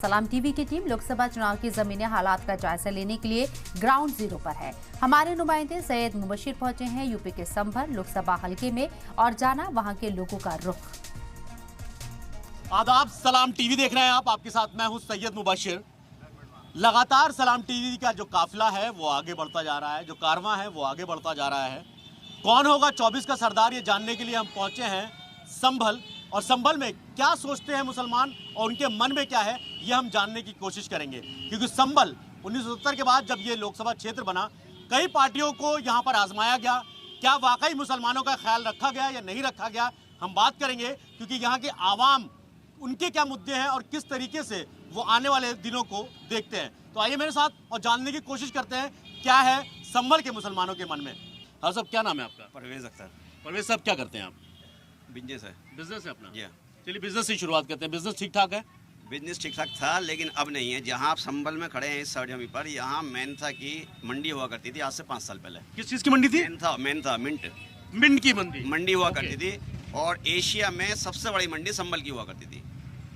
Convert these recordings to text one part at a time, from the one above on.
सलाम टीवी की टीम लोकसभा चुनाव की जमीनी हालात का जायजा लेने के लिए ग्राउंड जीरो पर है। हमारे नुमाइंदे सैयद मुबशिर पहुंचे हैं यूपी के संभल लोकसभा हलके में और जाना वहां के लोगों का रुख। आदाब, सलाम टीवी देख रहे हैं आप। आपके साथ मैं हूं सैयद मुबशिर। लगातार सलाम टीवी का जो काफिला है वो आगे बढ़ता जा रहा है, जो कारवां है वो आगे बढ़ता जा रहा है। कौन होगा 24 का सरदार, ये जानने के लिए हम पहुंचे हैं संभल। और संभल में क्या सोचते हैं मुसलमान और उनके मन में क्या है, ये हम जानने की कोशिश करेंगे। क्योंकि संभल 1970 के बाद जब ये लोकसभा क्षेत्र बना, कई पार्टियों को यहाँ पर आजमाया गया। क्या वाकई मुसलमानों का ख्याल रखा गया या नहीं रखा गया, हम बात करेंगे। क्योंकि यहाँ के आवाम, उनके क्या मुद्दे हैं और किस तरीके से वो आने वाले दिनों को देखते हैं। तो आइए मेरे साथ और जानने की कोशिश करते हैं क्या है संभल के मुसलमानों के मन में। हाँ साहब, क्या नाम है आपका? परवेज अख्तर। परवेज साहब, क्या करते हैं आप? बिजनेस है। बिजनेस है अपना? जी। चलिए बिजनेस से शुरुआत करते हैं। बिजनेस ठीक ठाक है? बिजनेस ठीक ठाक था, लेकिन अब नहीं है। जहाँ आप संभल में खड़े हैं इस सरजमी पर, यहाँ मेंथा की मंडी हुआ करती थी आज से 5 साल पहले। किस चीज़ की मंडी थी? मेंथा मिंट की मंडी हुआ करती थी। और एशिया में सबसे बड़ी मंडी संभल की हुआ करती थी।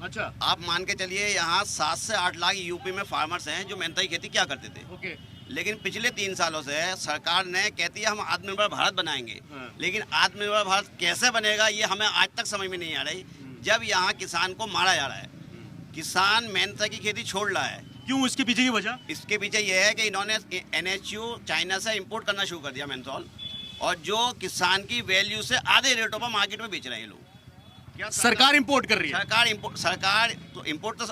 अच्छा। आप मान के चलिए यहाँ 7 से 8 लाख यूपी में फार्मर्स हैं जो मेंथा की खेती क्या करते थे। ओके। लेकिन पिछले 3 सालों से सरकार ने कहती है हम आत्मनिर्भर भारत बनाएंगे। हाँ। लेकिन आत्मनिर्भर भारत कैसे बनेगा ये हमें आज तक समझ में नहीं आ रही। जब यहाँ किसान को मारा जा रहा है, किसान मेंथा की खेती छोड़ रहा है। क्यों, इसके पीछे की वजह? इसके पीछे ये है कि इन्होंने NHU चाइना से इंपोर्ट करना शुरू कर दिया मेंथॉल, और जो किसान की वैल्यू से आधे रेटों पर मार्केट में बेच रहे हैं लोग। क्या सरकार इंपोर्ट कर रही है? सरकार तो इंपोर्ट तो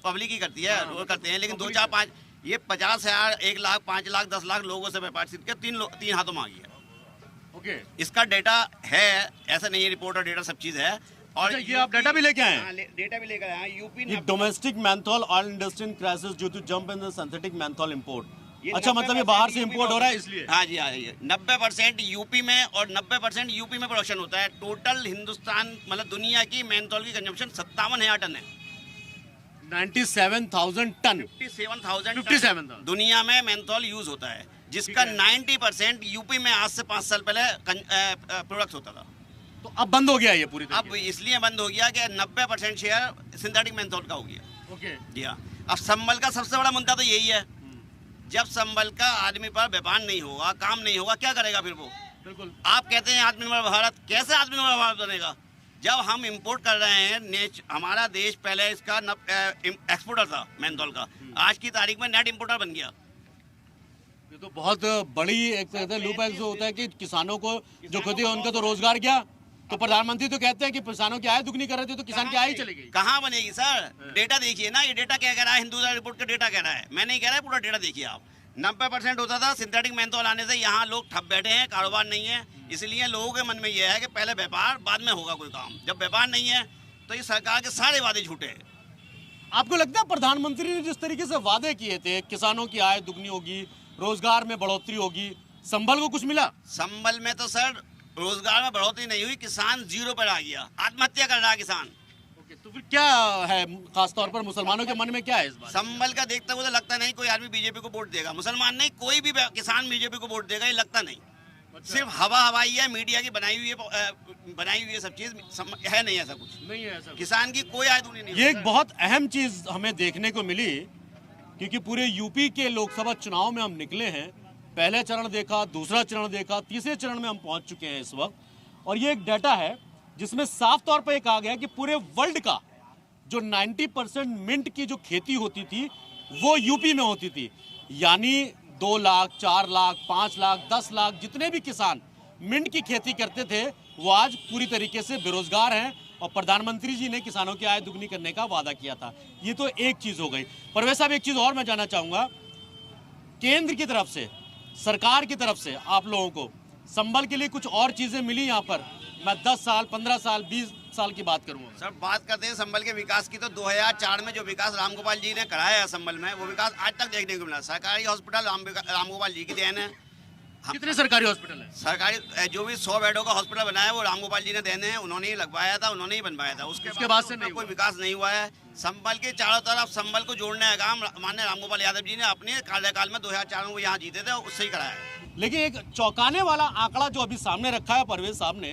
पब्लिक ही करती है। वो करते हैं, लेकिन 2 4 5 ये 50,000 1 लाख 5 लाख 10 लाख लोगों से व्यापार सीख के 3 हाथों मांगी है। ओके। इसका डेटा है, ऐसा नहीं है, रिपोर्ट और डेटा सब चीज है। और अच्छा, ये आप डेटा भी लेके आए हैं? डेटा भी लेकर आए हैं। यूपी ये domestic menthol oil industry in crisis due to jump in the synthetic menthol import. अच्छा, मतलब ये बाहर से इंपोर्ट हो रहा है इसलिए? हाँ जी, हाँ जी। 90% यूपी में और 90% यूपी में प्रोडक्शन होता है। टोटल हिंदुस्तान मतलब दुनिया की मेंथॉल की कंजम्पशन 57,000 टन है। 97,000 टन। 57,000 दुनिया में मेंथॉल यूज होता है, जिसका 90% यूपी में आज से 5 साल पहले प्रोडक्ट होता था। तो अब बंद हो गया ये पूरी तरह? अब इसलिए बंद हो गया कि 90% शेयर सिंथेटिक मेंथॉल का हो गया। ओके। जी हाँ। अब संभल का सबसे बड़ा मुद्दा तो यही है। जब संभल का आदमी पर व्यापार नहीं होगा, काम नहीं होगा, क्या करेगा फिर वो? बिल्कुल। आप कहते हैं आत्मनिर्भर भारत, कैसे आत्मनिर्भर भारत बनेगा जब हम इंपोर्ट कर रहे हैं? हमारा देश पहले इसका एक्सपोर्टर था मेंथॉल का, आज की तारीख में नेट इंपोर्टर बन गया। ये तो बहुत बड़ी एक लूप है जो होता है कि किसानों को जो खेती है उनका तो रोजगार गया। तो प्रधानमंत्री तो कहते हैं कि किसानों की आय दुगनी कर रहे थे, तो किसान की आय चली गई। कहाँ बनेगी सर? डेटा देखिए ना, ये डेटा क्या कह रहा है? हिंदुस्तान रिपोर्ट का डेटा कह रहा है, मैं नहीं कह रहा है, पूरा डेटा देखिए आप। 90% होता था सिंथेटिक मेंथॉल आने से। यहाँ लोग ठप बैठे हैं, कारोबार नहीं है, इसलिए लोगों के मन में यह है कि पहले व्यापार, बाद में होगा कोई काम। जब व्यापार नहीं है तो ये सरकार के सारे वादे झूठे हैं। आपको लगता है प्रधानमंत्री ने जिस तरीके से वादे किए थे, किसानों की आय दुगनी होगी, रोजगार में बढ़ोतरी होगी, संभल को कुछ मिला? संभल में तो सर रोजगार में बढ़ोतरी नहीं हुई, किसान जीरो पर आ गया, आत्महत्या कर रहा है किसान। तो फिर क्या है खासतौर पर मुसलमानों के मन में क्या है इस बार? संभल का देखते हुए तो लगता नहीं कोई आदमी बीजेपी को वोट देगा। मुसलमान नहीं, कोई भी किसान बीजेपी को वोट देगा, ये लगता नहीं। अच्छा। सिर्फ हवाई है, मीडिया की बनाई हुई है सब चीज, है नहीं ऐसा कुछ नहीं है। ऐसा किसान की कोई आय दुगनी नहीं। ये एक बहुत अहम चीज हमें देखने को मिली, क्योंकि पूरे यूपी के लोकसभा चुनाव में हम निकले हैं। पहले चरण देखा, दूसरा चरण देखा, तीसरे चरण में हम पहुंच चुके हैं इस वक्त। और ये एक डाटा है जिसमें साफ तौर पर कहा गया कि पूरे वर्ल्ड का जो 90% मिंट की जो खेती होती थी वो यूपी में होती थी। यानी 2 लाख, 4 लाख, 5 लाख, 10 लाख जितने भी किसान मिंट की खेती करते थे वो आज पूरी तरीके से बेरोजगार हैं। और प्रधानमंत्री जी ने किसानों की आय दुगनी करने का वादा किया था। ये तो एक चीज हो गई। परवेज साहब, एक चीज और मैं जानना चाहूंगा, केंद्र की तरफ से, सरकार की तरफ से आप लोगों को संभल के लिए कुछ और चीजें मिली यहाँ पर? मैं 10 साल, 15 साल, 20 साल की बात करूंगा। सर बात करते हैं संभल के विकास की, तो 2004 में जो विकास रामगोपाल जी ने कराया है संभल में, वो विकास आज तक देखने को मिला। सरकारी हॉस्पिटल रामगोपाल जी की देन है। कितने सरकारी हॉस्पिटल है? सरकारी जो भी 100 बेडों का हॉस्पिटल बनाया है वो रामगोपाल जी ने देने हैं। उन्होंने ही लगवाया था, उन्होंने ही बनवाया था। उसके बाद से कोई विकास नहीं हुआ है। संभल के चारों तरफ संभल को जोड़ने का काम माननीय रामगोपाल यादव जी ने अपने कार्यकाल में 2004 में वो यहाँ जीते थे, उससे ही कराया है। लेकिन एक चौंकाने वाला आंकड़ा जो अभी सामने रखा है परवेज साहब ने,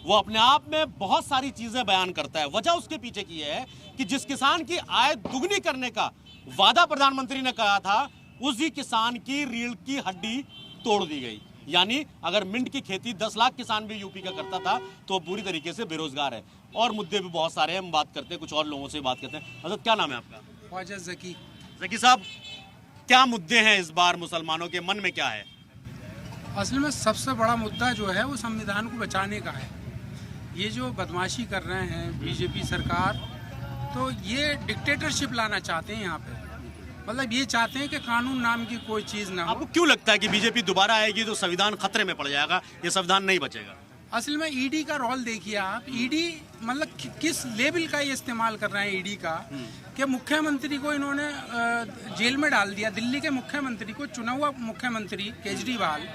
वो अपने आप में बहुत सारी चीजें बयान करता है। वजह उसके पीछे की है कि जिस किसान की आय दुगनी करने का वादा प्रधानमंत्री ने कहा था, उसी किसान की रीढ़ की हड्डी तोड़ दी गई। यानी अगर मिंट की खेती 10 लाख किसान भी यूपी का करता था तो पूरी तरीके से बेरोजगार है। और मुद्दे भी बहुत सारे हैं, हम बात करते हैं, कुछ और लोगों से बात करते हैं। हजरत क्या नाम है आपका? ख्वाजा ज़की। ज़की साहब, क्या मुद्दे हैं इस बार, मुसलमानों के मन में क्या है? असल में सबसे बड़ा मुद्दा जो है वो संविधान को बचाने का है। ये जो बदमाशी कर रहे हैं बीजेपी सरकार, तो ये डिक्टेटरशिप लाना चाहते हैं यहाँ पे। मतलब ये चाहते हैं कि कानून नाम की कोई चीज़ ना हो। आपको क्यों लगता है कि बीजेपी दोबारा आएगी तो संविधान खतरे में पड़ जाएगा, ये संविधान नहीं बचेगा? असल में ईडी का रोल देखिए आप। ईडी मतलब किस लेवल का ये इस्तेमाल कर रहे हैं ईडी का, कि मुख्यमंत्री को इन्होंने जेल में डाल दिया। दिल्ली के मुख्यमंत्री को, चुना हुआ मुख्यमंत्री केजरीवाल,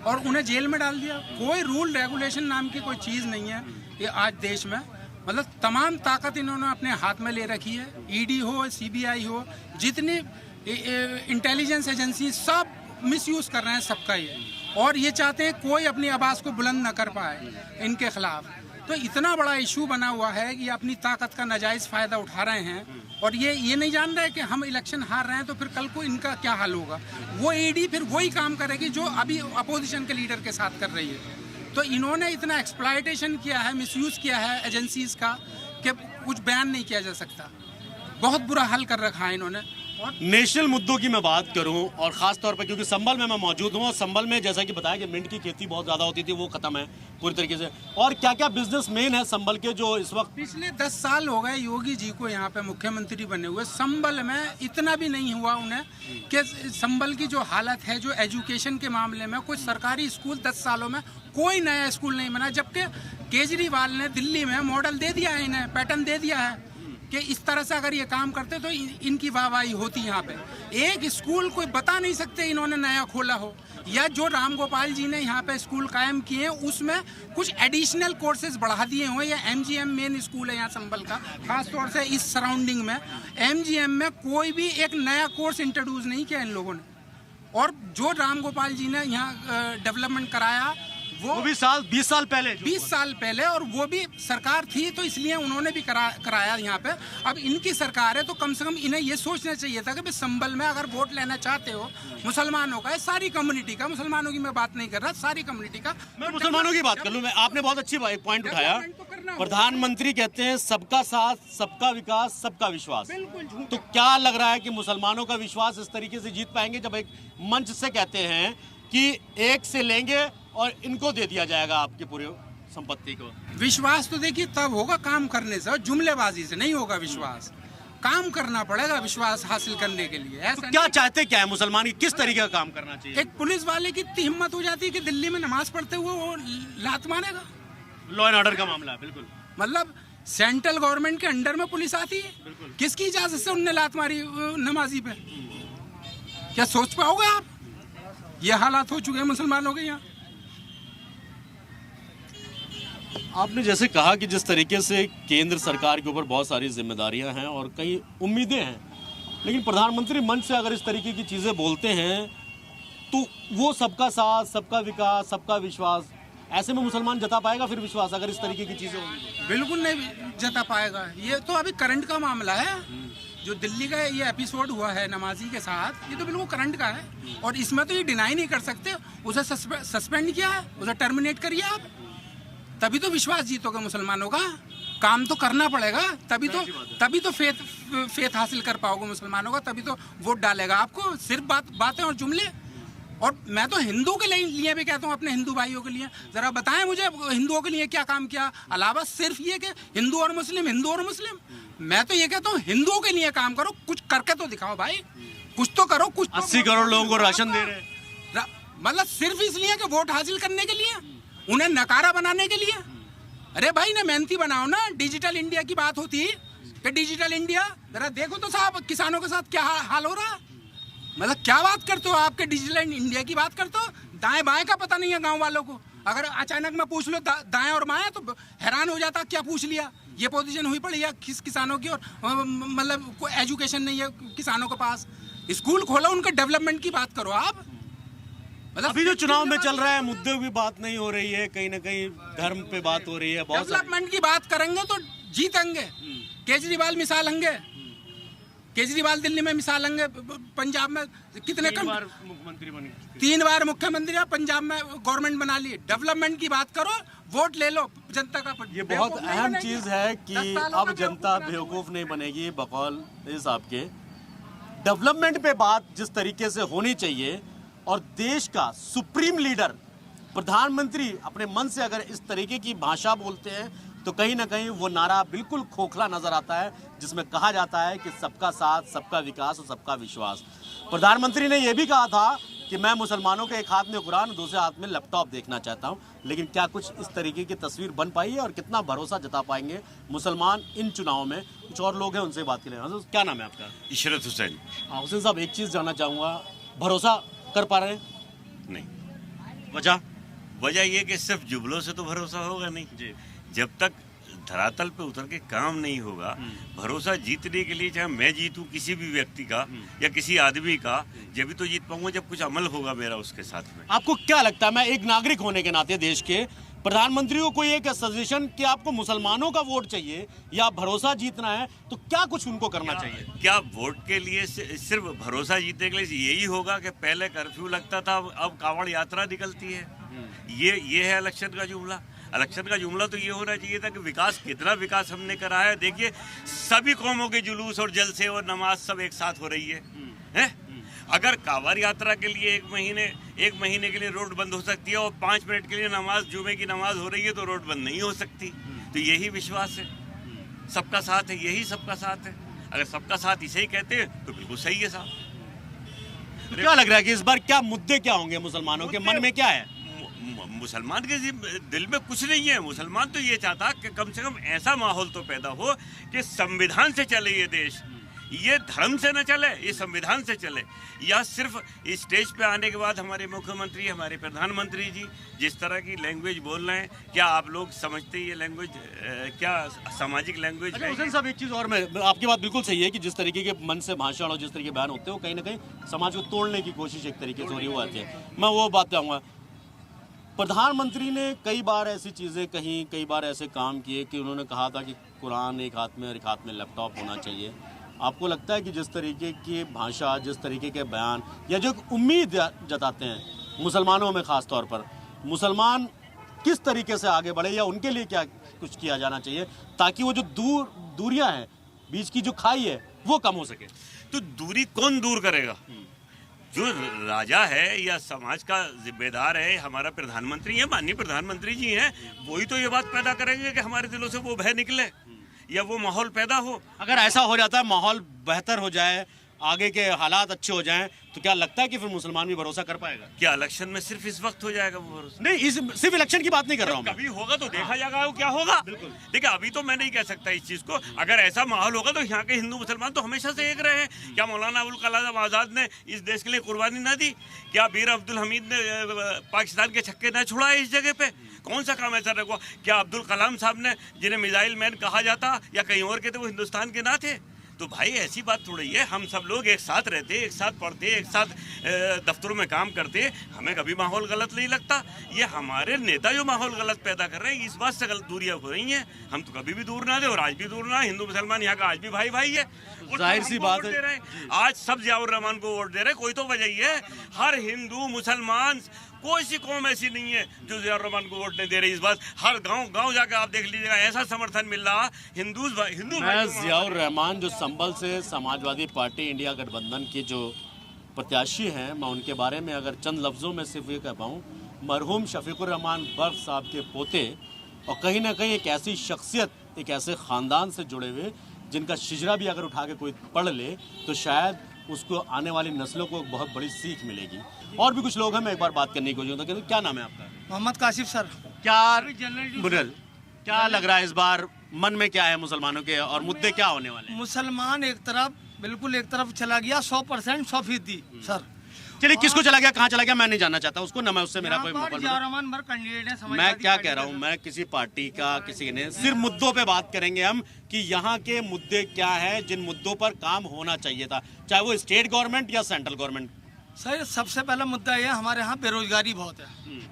और उन्हें जेल में डाल दिया। कोई रूल रेगुलेशन नाम की कोई चीज़ नहीं है ये आज देश में। मतलब तमाम ताकत इन्होंने अपने हाथ में ले रखी है। ईडी हो, सीबीआई हो, जितनी इंटेलिजेंस एजेंसी, सब मिसयूज कर रहे हैं सबका ये। और ये चाहते हैं कोई अपनी आवाज़ को बुलंद न कर पाए इनके खिलाफ। तो इतना बड़ा इशू बना हुआ है कि अपनी ताकत का नाजायज़ फ़ायदा उठा रहे हैं। और ये नहीं जान रहे कि हम इलेक्शन हार रहे हैं तो फिर कल को इनका क्या हाल होगा। वो ईडी फिर वही काम करेगी जो अभी अपोजिशन के लीडर के साथ कर रही है। तो इन्होंने इतना एक्सप्लॉयटेशन किया है, मिसयूज़ किया है एजेंसीज़ का, कि कुछ बयान नहीं किया जा सकता। बहुत बुरा हाल कर रखा है इन्होंने। और नेशनल मुद्दों की मैं बात करूं, और खास तौर पर क्योंकि संभल में मैं मौजूद हूं, और संभल में जैसा कि बताया कि मिंट की खेती बहुत ज़्यादा होती थी, वो खत्म है पूरी तरीके से। और क्या क्या बिजनेस मेन है संभल के जो इस वक्त? पिछले 10 साल हो गए योगी जी को यहाँ पे मुख्यमंत्री बने हुए। संभल में इतना भी नहीं हुआ उन्हें कि संभल की जो हालत है, जो एजुकेशन के मामले में, कुछ सरकारी स्कूल 10 सालों में कोई नया स्कूल नहीं बना। जबकि केजरीवाल ने दिल्ली में मॉडल दे दिया है, इन्हें पैटर्न दे दिया है कि इस तरह से अगर ये काम करते तो इनकी वाहवाही होती। यहाँ पे एक स्कूल कोई बता नहीं सकते इन्होंने नया खोला हो, या जो राम गोपाल जी ने यहाँ पे स्कूल कायम किए हैं उसमें कुछ एडिशनल कोर्सेज बढ़ा दिए हुए। या एमजीएम मेन स्कूल है यहाँ संभल का, खास तौर से इस सराउंडिंग में एमजीएम में कोई भी एक नया कोर्स इंट्रोड्यूस नहीं किया इन लोगों ने। और जो राम गोपाल जी ने यहाँ डेवलपमेंट कराया वो भी 20 साल पहले, 20 साल पहले, और वो भी सरकार थी तो इसलिए उन्होंने भी कराया यहाँ पे। अब इनकी सरकार है तो कम से कम इन्हें ये सोचना चाहिए था कि संभल में अगर वोट लेना चाहते हो मुसलमानों का, सारी कम्युनिटी का, मुसलमानों की मैं बात नहीं कर रहा, सारी कम्युनिटी का। मैं मुसलमानों की बात कर लूं। आपने बहुत अच्छी पॉइंट उठाया। प्रधानमंत्री कहते हैं सबका साथ, सबका विकास, सबका विश्वास। तो क्या लग रहा है कि मुसलमानों का विश्वास इस तरीके से जीत पाएंगे जब एक मंच से कहते हैं कि एक से लेंगे और इनको दे दिया जाएगा आपकी पूरी संपत्ति को? विश्वास तो देखिए तब होगा काम करने से, और जुमलेबाजी से नहीं होगा विश्वास। काम करना पड़ेगा विश्वास हासिल करने के लिए। ऐसा तो क्या चाहते क्या है मुसलमान की, किस तरीके का काम करना चाहिए? एक पुलिस वाले की इतनी हिम्मत हो जाती है कि दिल्ली में नमाज पढ़ते हुए वो लात मारेगा। लॉ एंड ऑर्डर का मामला है, बिल्कुल। मतलब सेंट्रल गवर्नमेंट के अंडर में पुलिस आती है, किसकी इजाजत से उनने लात मारी नमाजी पे? क्या सोच पाओगे आप? ये हालात हो चुके हैं मुसलमानों के यहाँ। आपने जैसे कहा कि जिस तरीके से केंद्र सरकार के ऊपर बहुत सारी जिम्मेदारियां हैं और कई उम्मीदें हैं, लेकिन प्रधानमंत्री मंच से अगर इस तरीके की चीज़ें बोलते हैं तो वो सबका साथ, सबका विकास, सबका विश्वास, ऐसे में मुसलमान जता पाएगा फिर विश्वास अगर इस तरीके की चीज़ें होंगी? बिल्कुल नहीं जता पाएगा। ये तो अभी करंट का मामला है। जो दिल्ली का ये एपिसोड हुआ है नमाजी के साथ, ये तो बिल्कुल करंट का है। और इसमें तो ये डिनाई नहीं कर सकते। उसे सस्पेंड किया है, उसे टर्मिनेट करिए आप, तभी तो विश्वास जीतोगे मुसलमानों का। काम तो करना पड़ेगा, तभी तो फेथ हासिल कर पाओगे मुसलमानों का, तभी तो वोट डालेगा आपको। सिर्फ बातें और जुमले। और मैं तो हिंदू के लिए भी कहता हूँ, अपने हिंदू भाइयों के लिए, ज़रा बताएं मुझे हिंदुओं के लिए क्या काम किया, अलावा सिर्फ ये कि हिंदू और मुस्लिम। मैं तो ये कहता हूँ हिंदुओं के लिए काम करो, कुछ करके तो दिखाओ भाई, कुछ तो करो। कुछ 80 करोड़ लोगों को राशन दे रहे हैं, मतलब सिर्फ इसलिए कि वोट हासिल करने के लिए, उन्हें नकारा बनाने के लिए। अरे भाई ना मेहनती बनाओ ना। डिजिटल इंडिया की बात होती है कि डिजिटल इंडिया, जरा देखो तो साहब किसानों के साथ क्या हाल हो रहा। मतलब क्या बात करते हो, आपके डिजिटल इंडिया की बात करते हो, दाएं बाएं का पता नहीं है गांव वालों को। अगर अचानक मैं पूछ लो दाएं और बाएं तो हैरान हो जाता, क्या पूछ लिया, ये पोजीशन हुई पड़ी है किसानों की। और मतलब कोई एजुकेशन नहीं है किसानों के पास। स्कूल खोलो, उनके डेवलपमेंट की बात करो आप। मतलब अभी जो चुनाव में चल रहा है मुद्दे की बात नहीं हो रही है, कहीं ना कहीं धर्म पे बात हो रही है, बहुत डेवलपमेंट की बात करेंगे तो जीतेंगे। केजरीवाल मिसाल होंगे, केजरीवाल दिल्ली में मिसाल होंगे, पंजाब में कितने कम मुख्यमंत्री बने, 3 बार मुख्यमंत्री है, पंजाब में गवर्नमेंट बना ली। डेवलपमेंट की बात करो, वोट ले लो जनता का। ये बहुत अहम चीज है कि अब जनता बेवकूफ नहीं बनेगी। बकौल इस आपके डेवलपमेंट पे बात जिस तरीके से होनी चाहिए और देश का सुप्रीम लीडर प्रधानमंत्री अपने मन से अगर इस तरीके की भाषा बोलते हैं तो कहीं ना कहीं वो नारा बिल्कुल खोखला नजर आता है, जिसमें कहा जाता है कि सबका साथ, सबका विकास और सबका विश्वास। प्रधानमंत्री ने यह भी कहा था कि मैं मुसलमानों के एक हाथ में कुरान, दूसरे हाथ में लैपटॉप देखना चाहता हूं, लेकिन क्या कुछ इस तरीके की तस्वीर बन पाई है और कितना भरोसा जता पाएंगे मुसलमान इन चुनावों में? कुछ और लोग हैं, उनसे बात करें। क्या नाम है आपका? इशरत हुसैन। हाँ हुसैन साहब, एक चीज जानना चाहूंगा, भरोसा कर पा रहे हैं? नहीं। वजह ये कि सिर्फ जुमलों से तो भरोसा होगा नहीं जी। जब तक धरातल पे उतर के काम नहीं होगा, भरोसा जीतने के लिए चाहे मैं जीतूं किसी भी व्यक्ति का या किसी आदमी का, जब भी तो जीत पाऊंगा जब कुछ अमल होगा मेरा उसके साथ में। आपको क्या लगता है, मैं एक नागरिक होने के नाते देश के, प्रधानमंत्री को कोई एक सजेशन कि आपको मुसलमानों का वोट चाहिए या भरोसा जीतना है, तो क्या कुछ उनको करना चाहिए? क्या वोट के लिए सिर्फ भरोसा जीतने के लिए यही होगा कि पहले कर्फ्यू लगता था, अब कांवड़ यात्रा निकलती है? ये है इलेक्शन का जुमला? इलेक्शन का जुमला तो ये होना चाहिए था कि विकास, कितना विकास हमने करा है। देखिए सभी कौमों के जुलूस और जलसे और नमाज सब एक साथ हो रही है? अगर कांवड़ यात्रा के लिए एक महीने के लिए रोड बंद हो सकती है और 5 मिनट के लिए नमाज, जुमे की नमाज हो रही है, तो रोड बंद नहीं हो सकती। तो यही विश्वास है, सबका साथ है, यही सबका साथ है। अगर सबका साथ इसे ही कहते हैं तो बिल्कुल सही है साहब। क्या लग रहा है कि इस बार क्या मुद्दे क्या होंगे मुसलमानों के मन में? क्या है मुसलमान के दिल में? कुछ नहीं है। मुसलमान तो ये चाहता कि कम से कम ऐसा माहौल तो पैदा हो कि संविधान से चले ये देश, ये धर्म से न चले, ये संविधान से चले। या सिर्फ इस स्टेज पे आने के बाद हमारे मुख्यमंत्री, हमारे प्रधानमंत्री जी जिस तरह की लैंग्वेज बोल रहे हैं, क्या आप लोग समझते ये लैंग्वेज क्या सामाजिक लैंग्वेज है? हुसैन साहब, एक चीज़ और, मैं आपकी बात बिल्कुल सही है कि जिस तरीके के मन से भाषण और जिस तरीके के बयान होते हैं वो कहीं ना कहीं समाज को तोड़ने की कोशिश एक तरीके से हो रही है। मैं वो बात पे आऊँगा। प्रधानमंत्री ने कई बार ऐसी चीज़ें कहीं, कई बार ऐसे काम किए कि उन्होंने कहा था कि कुरान एक हाथ में और एक हाथ में लैपटॉप होना चाहिए। आपको लगता है कि जिस तरीके की भाषा, जिस तरीके के बयान या जो उम्मीद जताते हैं मुसलमानों में ख़ास तौर पर, मुसलमान किस तरीके से आगे बढ़े या उनके लिए क्या कुछ किया जाना चाहिए ताकि वो जो दूरियां हैं, बीच की जो खाई है, वो कम हो सके? तो दूरी कौन दूर करेगा? जो राजा है या समाज का जिम्मेदार है, हमारा प्रधानमंत्री है, माननीय प्रधानमंत्री जी हैं, वही तो ये बात पैदा करेंगे कि हमारे दिलों से वो भय निकले या वो माहौल पैदा हो। अगर ऐसा हो जाता है, माहौल बेहतर हो जाए, आगे के हालात अच्छे हो जाएं, तो क्या लगता है कि फिर मुसलमान भी भरोसा कर पाएगा? क्या इलेक्शन में सिर्फ इस वक्त हो जाएगा वो भरोसा? नहीं, सिर्फ इलेक्शन की बात नहीं कर रहा हूँ। कभी होगा तो देखा जाएगा वो क्या होगा। देखिए अभी तो मैं नहीं कह सकता इस चीज को। अगर ऐसा माहौल होगा तो यहाँ के हिंदू मुसलमान तो हमेशा से एक रहे हैं। क्या मौलाना अबुल कलाम आजाद ने इस देश के लिए कुर्बानी ना दी? क्या वीर अब्दुल हमीद ने पाकिस्तान के छक्के ना छुड़ाए इस जगह पे? कौन सा काम ऐसा रखा? क्या अब्दुल कलाम साहब ने, जिन्हें मिसाइल मैन कहा जाता या कहीं और के थे, वो हिंदुस्तान के ना थे? तो भाई ऐसी बात थोड़ी है। हम सब लोग एक साथ रहते, एक साथ पढ़ते, एक साथ दफ्तरों में काम करते, हमें कभी माहौल गलत नहीं लगता। ये हमारे नेता जो माहौल गलत पैदा कर रहे हैं, इस बात से गलत दूरियां हो रही हैं। हम तो कभी भी दूर ना थे और आज भी दूर ना। हिंदू मुसलमान यहाँ का आज भी भाई भाई है। जाहिर सी बात है, आज सब जियाउर रहमान को वोट दे रहे, कोई तो वजह ही है। हर हिंदू मुसलमान, कोई सी कौम ऐसी नहीं है जो जियाउर रहमान को वोट नहीं दे रही। इस बात हर गांव जाकर आप देख लीजिएगा, ऐसा समर्थन मिल रहा हिंदू। जियाउर रहमान जो संभल से समाजवादी पार्टी इंडिया गठबंधन के जो प्रत्याशी हैं, मैं उनके बारे में अगर चंद लफ्ज़ों में सिर्फ ये कह पाऊँ, मरहूम शफीकुर रहमान बर्फ साहब के पोते, और कहीं ना कहीं एक ऐसी शख्सियत, एक ऐसे ख़ानदान से जुड़े हुए जिनका शिजरा भी अगर उठा के कोई पढ़ ले तो शायद उसको आने वाली नस्लों को बहुत बड़ी सीख मिलेगी। और भी कुछ लोग हैं, मैं एक बार बात करने की कोशिश करता हूं। क्या नाम है आपका? मोहम्मद काशिफ सर। क्या लग रहा है इस बार मन में क्या है मुसलमानों के और मुद्दे क्या होने वाले हैं? मुसलमान एक तरफ, बिल्कुल एक तरफ चला गया, 100% 100% सर। चलिए, किसको चला गया, कहाँ चला गया, मैं नहीं जानना चाहता उसको, ना मैं उससे मेरा कोई कैंडिडेट है। मैं क्या कह रहा हूँ, मैं किसी पार्टी का, किसी ने, सिर्फ मुद्दों पे बात करेंगे हम कि यहाँ के मुद्दे क्या है, जिन मुद्दों पर काम होना चाहिए था, चाहे वो स्टेट गवर्नमेंट या सेंट्रल गवर्नमेंट सर सबसे पहला मुद्दा ये हमारे यहाँ बेरोजगारी बहुत है।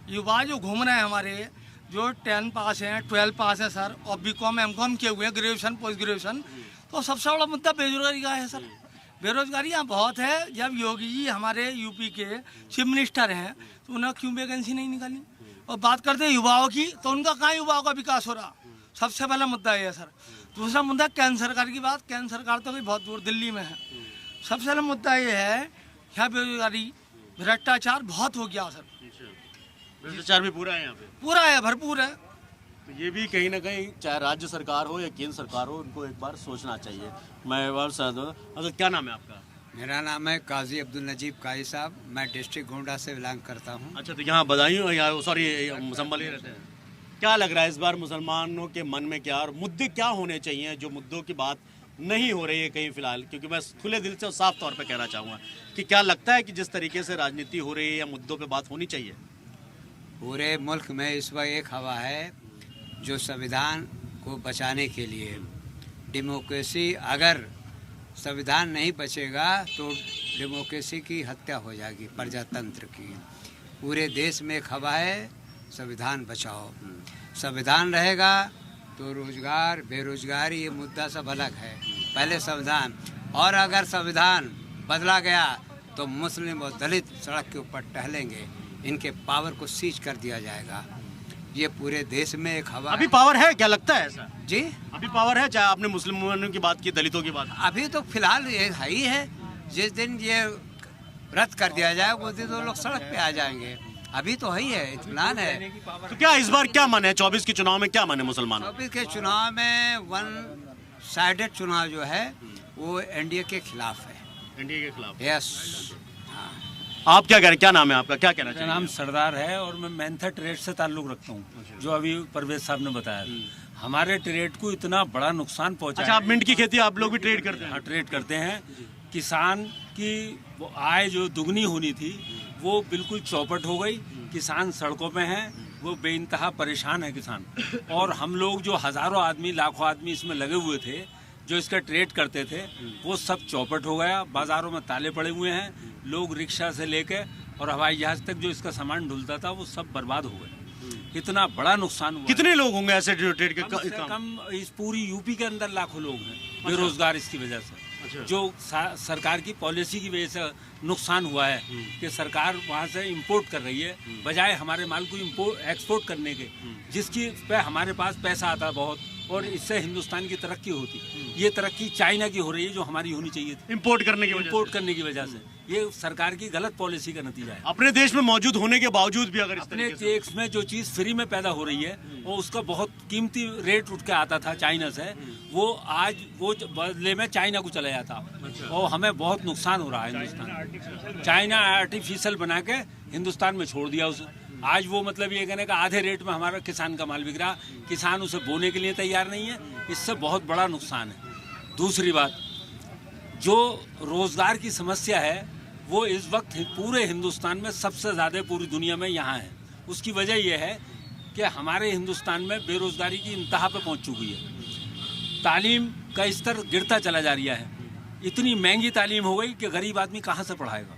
युवा जो घूम रहे हैं हमारे, जो 10 पास हैं, 12 पास है सर, और बीकॉम एमकॉम किए हुए हैं, ग्रेजुएशन पोस्ट ग्रेजुएशन, तो सबसे बड़ा मुद्दा बेरोजगारी का है सर। बेरोजगारी यहाँ बहुत है। जब योगी जी हमारे यूपी के चीफ मिनिस्टर हैं तो उन्हें क्यों वैकेंसी नहीं निकाली? और बात करते हैं युवाओं की, तो उनका कहाँ युवाओं का विकास हो रहा? सबसे पहला मुद्दा ये है सर। दूसरा मुद्दा केंद्र सरकार की बात, केंद्र सरकार तो भी बहुत दूर दिल्ली में है। सबसे पहला मुद्दा ये है यहाँ बेरोजगारी, भ्रष्टाचार बहुत हो गया सर। भ्रष्टाचार भी पूरा है यहाँ पे, पूरा है, भरपूर है। तो ये भी कहीं ना कहीं चाहे राज्य सरकार हो या केंद्र सरकार हो, उनको एक बार सोचना चाहिए। मैं अच्छा, क्या नाम है आपका? मेरा नाम है काजी अब्दुल नजीब काई साहब। मैं डिस्ट्रिक्ट गोंडा से बिलोंग करता हूँ। अच्छा, तो यहाँ बदायूं या सॉरी संभल ही रहते हैं। क्या लग रहा है इस बार मुसलमानों के मन में क्या और मुद्दे क्या होने चाहिए जो मुद्दों की बात नहीं हो रही है कहीं फिलहाल? क्योंकि मैं खुले दिल से और साफ तौर पे कहना चाहूँगा कि क्या लगता है कि जिस तरीके से राजनीति हो रही है या मुद्दों पे बात होनी चाहिए? पूरे मुल्क में इस वक्त एक हवा है जो संविधान को बचाने के लिए, डेमोक्रेसी, अगर संविधान नहीं बचेगा तो डेमोक्रेसी की हत्या हो जाएगी, प्रजातंत्र की। पूरे देश में एक हवा है संविधान बचाओ। संविधान रहेगा तो रोजगार, बेरोजगारी, ये मुद्दा सब अलग है। पहले संविधान, और अगर संविधान बदला गया तो मुस्लिम और दलित सड़क के ऊपर टहलेंगे, इनके पावर को सीज कर दिया जाएगा। ये पूरे देश में एक हवा अभी पावर है, क्या लगता है ऐसा? जी, अभी पावर है? चाहे आपने मुस्लिमों की बात की, दलितों की बात, अभी तो फिलहाल ये है ही है। जिस दिन ये रद्द कर दिया जाए उस दिन तो लोग सड़क पे आ जाएंगे। अभी तो है ही है, इत्मीनान है। तो क्या इस बार क्या मन है 24 के चुनाव में? क्या मन है मुसलमानों? 24 के चुनाव में वन साइडेड चुनाव जो है वो एनडीए के खिलाफ है। एनडीए के खिलाफ? यस। आप क्या कह रहे हैं? क्या नाम है आपका? क्या कहना मेरा चाहिए? नाम सरदार है और मैं मेंथा ट्रेड से ताल्लुक़ रखता हूँ, जो अभी परवेज साहब ने बताया। हमारे ट्रेड को इतना बड़ा नुकसान पहुँचा। अच्छा, आप मिंट की खेती आप लोग भी ट्रेड करते हैं? हाँ, ट्रेड करते हैं। किसान की वो आय जो दुगनी होनी थी वो बिल्कुल चौपट हो गई। किसान सड़कों पे हैं, वो बेइंतहा परेशान है किसान। और हम लोग जो हज़ारों आदमी, लाखों आदमी इसमें लगे हुए थे, जो इसका ट्रेड करते थे, वो सब चौपट हो गया। बाज़ारों में ताले पड़े हुए हैं। लोग रिक्शा से लेके और हवाई जहाज़ तक जो इसका सामान ढुलता था वो सब बर्बाद हो गए। इतना बड़ा नुकसान हुआ। कितने लोग होंगे ऐसे जो ट्रेड के कम से कम इस पूरी यूपी के अंदर लाखों लोग हैं बेरोजगार इसकी वजह से। जो सरकार की पॉलिसी की वजह से नुकसान हुआ है कि सरकार वहाँ से इंपोर्ट कर रही है बजाय हमारे माल को एक्सपोर्ट करने के, जिसकी पे हमारे पास पैसा आता बहुत और इससे हिंदुस्तान की तरक्की होती। ये तरक्की चाइना की हो रही है जो हमारी होनी चाहिए थी, इंपोर्ट करने की वजह से। ये सरकार की गलत पॉलिसी का नतीजा है। अपने देश में मौजूद होने के बावजूद भी अगर इस अपने तरीके से देश में जो चीज़ फ्री में पैदा हो रही है और उसका बहुत कीमती रेट उठ के आता था चाइना से, वो आज वो बदले में चाइना को चला जाता और हमें बहुत नुकसान हो रहा है। हिंदुस्तान चाइना आर्टिफिशियल बना के हिंदुस्तान में छोड़ दिया उसे। आज वो मतलब ये कहने का आधे रेट में हमारा किसान का माल बिक रहा, किसान उसे बोने के लिए तैयार नहीं है। इससे बहुत बड़ा नुकसान है। दूसरी बात, जो रोजगार की समस्या है वो इस वक्त पूरे हिंदुस्तान में सबसे ज़्यादा पूरी दुनिया में यहाँ है। उसकी वजह यह है कि हमारे हिंदुस्तान में बेरोजगारी की इंतहा पे पहुँच चुकी है। तालीम का स्तर गिरता चला जा रहा है। इतनी महंगी तालीम हो गई कि गरीब आदमी कहाँ से पढ़ाएगा।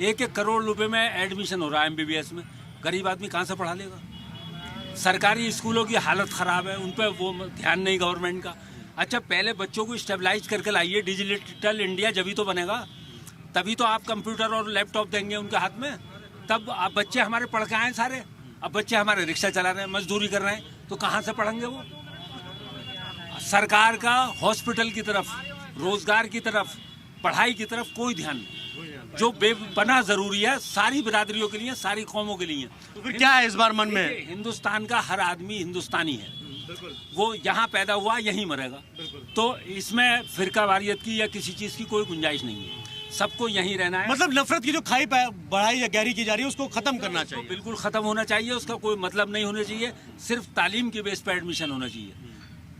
1-1 करोड़ रुपए में एडमिशन हो रहा है MBBS में, गरीब आदमी कहाँ से पढ़ा लेगा। सरकारी स्कूलों की हालत ख़राब है, उन पर वो ध्यान नहीं गवर्नमेंट का। अच्छा, पहले बच्चों को स्टेबलाइज करके लाइए, डिजिटल इंडिया जभी तो बनेगा, तभी तो आप कंप्यूटर और लैपटॉप देंगे उनके हाथ में, तब आप बच्चे हमारे पढ़ के आए सारे। अब बच्चे हमारे रिक्शा चला रहे हैं, मजदूरी कर रहे हैं, तो कहाँ से पढ़ेंगे वो। सरकार का हॉस्पिटल की तरफ, रोजगार की तरफ, पढ़ाई की तरफ कोई ध्यान नहीं, जो बेपनाह जरूरी है सारी बिरादरियों के लिए, सारी कौमों के लिए। तो फिर क्या है इस बार मन में? हिंदुस्तान का हर आदमी हिंदुस्तानी है, वो यहाँ पैदा हुआ यहीं मरेगा। तो इसमें फिरकावारियत की या किसी चीज़ की कोई गुंजाइश नहीं है, सबको यहीं रहना है। मतलब नफरत की जो खाई बढ़ाई या गहरी की जा रही है उसको खत्म करना चाहिए। बिल्कुल खत्म होना चाहिए, उसका कोई मतलब नहीं होना चाहिए। सिर्फ तालीम के बेस पर एडमिशन होना चाहिए,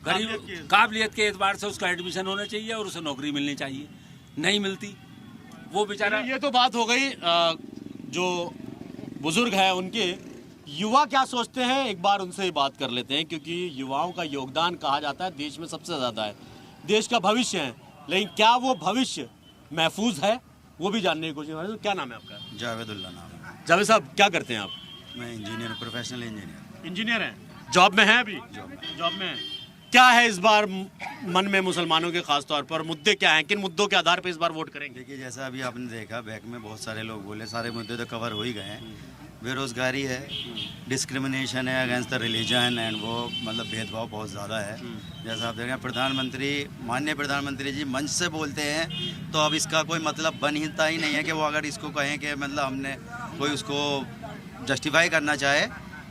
गरीब काबिलियत के एतबार से उसका एडमिशन होना चाहिए और उसे नौकरी मिलनी चाहिए। नहीं मिलती वो बेचारा। ये तो बात हो गई जो बुजुर्ग है उनके। युवा क्या सोचते हैं एक बार उनसे ही बात कर लेते हैं, क्योंकि युवाओं का योगदान कहा जाता है देश में सबसे ज़्यादा है, देश का भविष्य है। लेकिन क्या वो भविष्य महफूज है, वो भी जानने की कोशिश। क्या नाम है आपका? जावेदुल्ला नाम है। जावेद साहब क्या करते हैं आप? मैं इंजीनियर, प्रोफेशनल इंजीनियर। इंजीनियर हैं, जॉब में हैं अभी? जॉब में हैं। क्या है इस बार मन में मुसलमानों के खास तौर पर मुद्दे क्या हैं, किन मुद्दों के आधार पर इस बार वोट करेंगे? देखिए जैसा अभी आपने देखा बैक में बहुत सारे लोग बोले, सारे मुद्दे तो कवर हो ही गए हैं। बेरोज़गारी है, डिस्क्रिमिनेशन है अगेंस्ट द रिलीजन एंड वो मतलब भेदभाव बहुत ज़्यादा है। जैसा आप देखें प्रधानमंत्री, माननीय प्रधानमंत्री जी मंच से बोलते हैं तो अब इसका कोई मतलब बनता ही नहीं है कि वो अगर इसको कहें कि मतलब हमने कोई उसको जस्टिफाई करना चाहे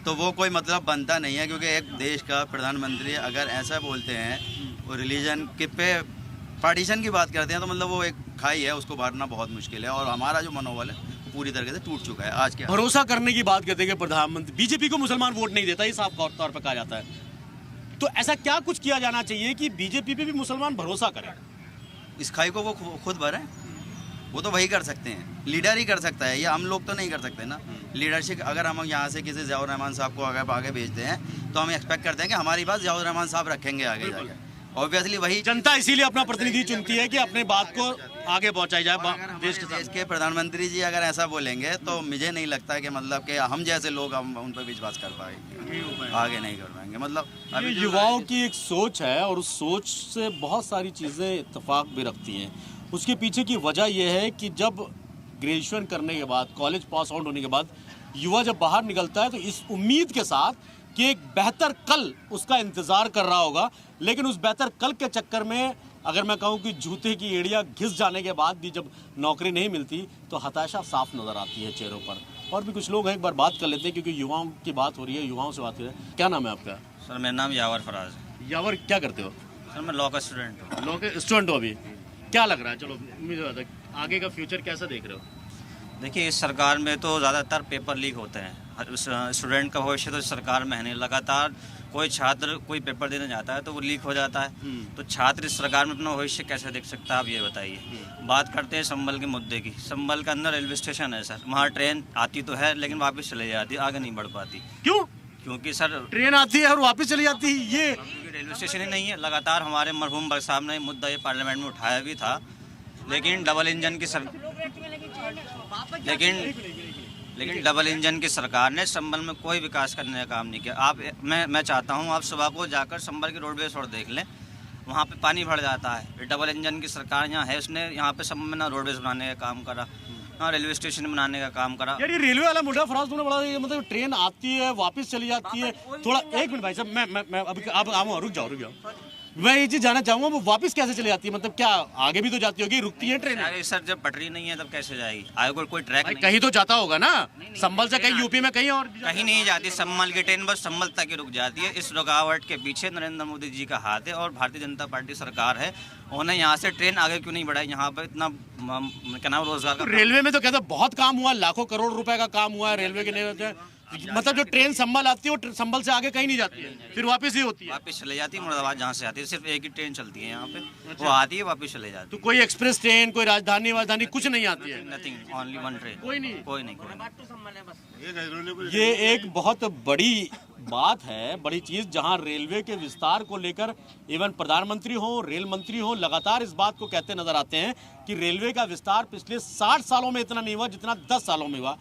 तो वो कोई मतलब बनता नहीं है, क्योंकि एक देश का प्रधानमंत्री अगर ऐसा बोलते हैं वो रिलीजन के पे पार्टीशन की बात करते हैं तो मतलब वो एक खाई है, उसको बांटना बहुत मुश्किल है। और हमारा जो मनोबल है पूरी तरीके से टूट चुका है। आज क्या भरोसा करने की बात करते हैं कि प्रधानमंत्री, बीजेपी को मुसलमान वोट नहीं देता, ये साफ तौर पर कहा जाता है, तो ऐसा क्या कुछ किया जाना चाहिए कि बीजेपी पे भी मुसलमान भरोसा करें? इस खाई को वो खुद भरें, वो तो वही कर सकते हैं, लीडर ही कर सकता है, ये हम लोग तो नहीं कर सकते ना। लीडरशिप अगर हम यहाँ से किसी ज़ियाउर रहमान साहब को अगर आगे भेजते हैं तो हम एक्सपेक्ट करते हैं कि हमारी बात ज़ियाउर रहमान साहब रखेंगे आगे जाके। ऑब्वियसली वही जनता इसीलिए अपना प्रतिनिधि चुनती है कि अपने बात को आगे पहुंचाई जाए देश के देश के प्रधानमंत्री जी अगर ऐसा बोलेंगे तो मुझे नहीं लगता है कि मतलब कि हम जैसे लोग हम उन पर विश्वास कर पाएंगे, आगे नहीं कर पाएंगे। मतलब अभी युवाओं की एक सोच है और उस सोच से बहुत सारी चीज़ें इत्तेफाक भी रखती हैं। उसके पीछे की वजह यह है कि जब ग्रेजुएशन करने के बाद, कॉलेज पास आउट होने के बाद युवा जब बाहर निकलता है तो इस उम्मीद के साथ कि एक बेहतर कल उसका इंतज़ार कर रहा होगा, लेकिन उस बेहतर कल के चक्कर में अगर मैं कहूँ कि जूते की एड़ियाँ घिस जाने के बाद भी जब नौकरी नहीं मिलती तो हताशा साफ नज़र आती है चेहरों पर। और भी कुछ लोग हैं, एक बार बात कर लेते हैं क्योंकि युवाओं की बात हो रही है, युवाओं से बात हो रही है। क्या नाम है आपका? सर मेरा नाम यावर फराज है। यावर क्या करते हो? सर मैं लॉ का स्टूडेंट हूँ। लॉ के स्टूडेंट हो अभी? क्या लग रहा है, चलो उम्मीद आगे का फ्यूचर कैसा देख रहे हो? देखिए इस सरकार में तो ज़्यादातर पेपर लीक होते हैं, स्टूडेंट का भविष्य तो सरकार में है नहीं। लगातार कोई छात्र कोई पेपर देने जाता है तो वो लीक हो जाता है, तो छात्र इस सरकार में अपना भविष्य कैसे देख सकता है, आप ये बताइए। बात करते हैं संभल के मुद्दे की। संभल के अंदर रेलवे स्टेशन है सर, वहाँ ट्रेन आती तो है लेकिन वापस चले जाती है, आगे नहीं बढ़ पाती। क्यों? क्योंकि सर ट्रेन आती है और वापस चली जाती है, ये रेलवे स्टेशन ही नहीं है। लगातार हमारे मरहूम भगत साहब ने मुद्दा ये पार्लियामेंट में उठाया भी था, लेकिन डबल इंजन की लेकिन डबल इंजन की सरकार ने संभल में कोई विकास करने का काम नहीं किया। मैं चाहता हूं आप सुबह को जाकर संभल की रोडवेज और देख लें, वहां पे पानी भर जाता है। डबल इंजन की सरकार यहाँ है, उसने यहाँ पे संभल में ना रोडवेज बनाने का काम करा, ना रेलवे स्टेशन बनाने का काम करा। यार ये रेलवे वाला मुद्दा फराज तुमने बड़ा, ये मतलब ट्रेन आती है वापस चली जाती है। थोड़ा एक मिनट भाई साहब, मैं अभी आप रुक जाओ। मैं ये चीज जानना चाहूंगा वो वापस कैसे चली जाती है, मतलब क्या आगे भी तो जाती होगी, रुकती है ट्रेन? अरे सर जब पटरी नहीं है तब कैसे जाएगी, आगे कोई ट्रैक नहीं। कहीं तो जाता होगा ना, संभल से कहीं यूपी में कहीं और कहीं नहीं जाती। संभल की ट्रेन बस संभल तक ही रुक जाती है। इस रुकावट के पीछे नरेंद्र मोदी जी का हाथ है और भारतीय जनता पार्टी सरकार है। उन्हें यहाँ से ट्रेन आगे क्यों नहीं बढ़ाई? यहाँ पर इतना क्या नाम रोजगार का रेलवे में तो कहते बहुत काम हुआ, लाखों करोड़ रुपए का काम हुआ है रेलवे के। मतलब जो ट्रेन संभल आती है वो संभल से आगे कहीं नहीं जाती है, फिर वापस ही होती है। वापस चले जाती है मुरादाबाद, जहाँ से आती है सिर्फ एक ही ट्रेन चलती है यहाँ पे। वो आती है वापस चले जाती है। तो कोई एक्सप्रेस ट्रेन, कोई राजधानी कुछ नहीं आती है? Nothing, only one train. कोई नहीं। ये एक बहुत बड़ी बात है, बड़ी चीज, जहां रेलवे के विस्तार को लेकर इवन प्रधानमंत्री हो, रेल मंत्री हो, लगातार इस बात को कहते नजर आते हैं कि रेलवे का विस्तार पिछले 60 सालों में इतना नहीं हुआ जितना 10 सालों में हुआ।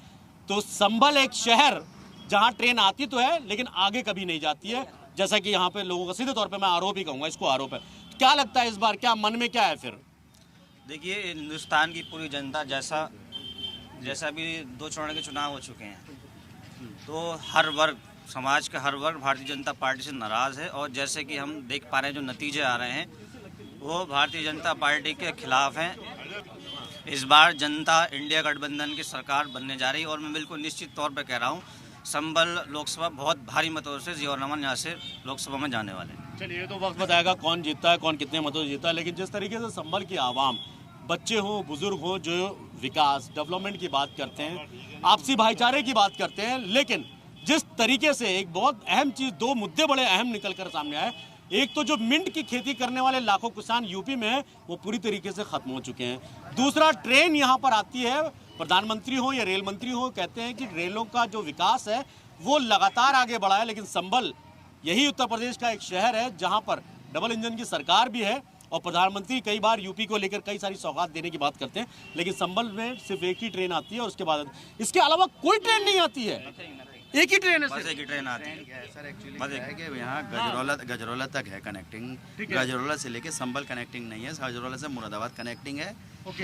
तो संभल एक शहर जहां ट्रेन आती तो है लेकिन आगे कभी नहीं जाती है, जैसा कि यहाँ पे लोगों का सीधे तौर पे मैं आरोप ही कहूँगा, इसको आरोप है। क्या लगता है इस बार, क्या मन में क्या है फिर? देखिए हिंदुस्तान की पूरी जनता जैसा भी 2 चरण के चुनाव हो चुके हैं तो हर वर्ग, समाज का हर वर्ग भारतीय जनता पार्टी से नाराज़ है। और जैसे कि हम देख पा रहे हैं जो नतीजे आ रहे हैं वो भारतीय जनता पार्टी के खिलाफ हैं। इस बार जनता इंडिया गठबंधन की सरकार बनने जा रही है और मैं बिल्कुल निश्चित तौर पर कह रहा हूँ संभल लोकसभा बहुत भारी मतों से ज़ियाउर रहमान यहाँ से लोकसभा में जाने वाले हैं। चलिए तो वक्त बताएगा कौन जीतता है, कौन कितने मतों से जीतता है। लेकिन जिस तरीके से संभल की आवाम, बच्चे हों बुजुर्ग हों, जो विकास डेवलपमेंट की बात करते हैं, आपसी भाईचारे की बात करते हैं, लेकिन जिस तरीके से एक बहुत अहम चीज़, 2 मुद्दे बड़े अहम निकल कर सामने आए। एक तो जो मिंट की खेती करने वाले लाखों किसान यूपी में है वो पूरी तरीके से खत्म हो चुके हैं। दूसरा, ट्रेन यहाँ पर आती है, प्रधानमंत्री हो या रेल मंत्री हो कहते हैं कि रेलों का जो विकास है वो लगातार आगे बढ़ा है, लेकिन संभल यही उत्तर प्रदेश का एक शहर है जहाँ पर डबल इंजन की सरकार भी है और प्रधानमंत्री कई बार यूपी को लेकर कई सारी सौगात देने की बात करते हैं, लेकिन संभल में सिर्फ एक ही ट्रेन आती है और उसके बाद इसके अलावा कोई ट्रेन नहीं आती है। एक ही ट्रेन है, बस एक ही ट्रेन आती है सर। एक्चुअली है कि यहाँ गजरौला तक है कनेक्टिंग, गजरौला से लेके संभल कनेक्टिंग नहीं है, गजरौला से मुरादाबाद कनेक्टिंग है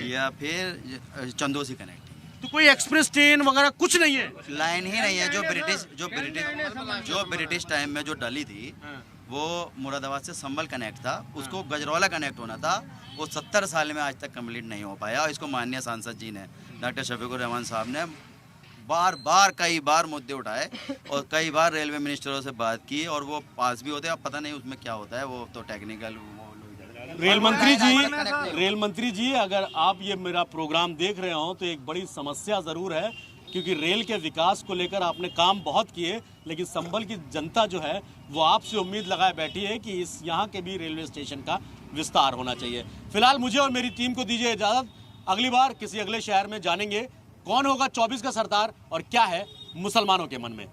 या फिर चंदोसी कनेक्टिंग। तो कोई एक्सप्रेस ट्रेन वगैरह कुछ नहीं है, लाइन ही नहीं है। जो ब्रिटिश टाइम में जो डली थी वो मुरादाबाद से संभल कनेक्ट था, उसको गजरौला कनेक्ट होना था, वो 70 साल में आज तक कंप्लीट नहीं हो पाया। और इसको माननीय सांसद जी ने, डॉक्टर शफीकुर रहमान साहब ने कई बार मुद्दे उठाए और कई बार रेलवे मिनिस्टरों से बात की और वो पास भी होते हैं। अब पता नहीं उसमें क्या होता है, वो तो टेक्निकल रेल मंत्री जी अगर आप ये मेरा प्रोग्राम देख रहे हो तो एक बड़ी समस्या ज़रूर है, क्योंकि रेल के विकास को लेकर आपने काम बहुत किए, लेकिन संभल की जनता जो है वो आपसे उम्मीद लगाए बैठी है कि इस यहाँ के भी रेलवे स्टेशन का विस्तार होना चाहिए। फिलहाल मुझे और मेरी टीम को दीजिए इजाज़त, अगली बार किसी अगले शहर में जानेंगे कौन होगा 24 का सरदार और क्या है मुसलमानों के मन में।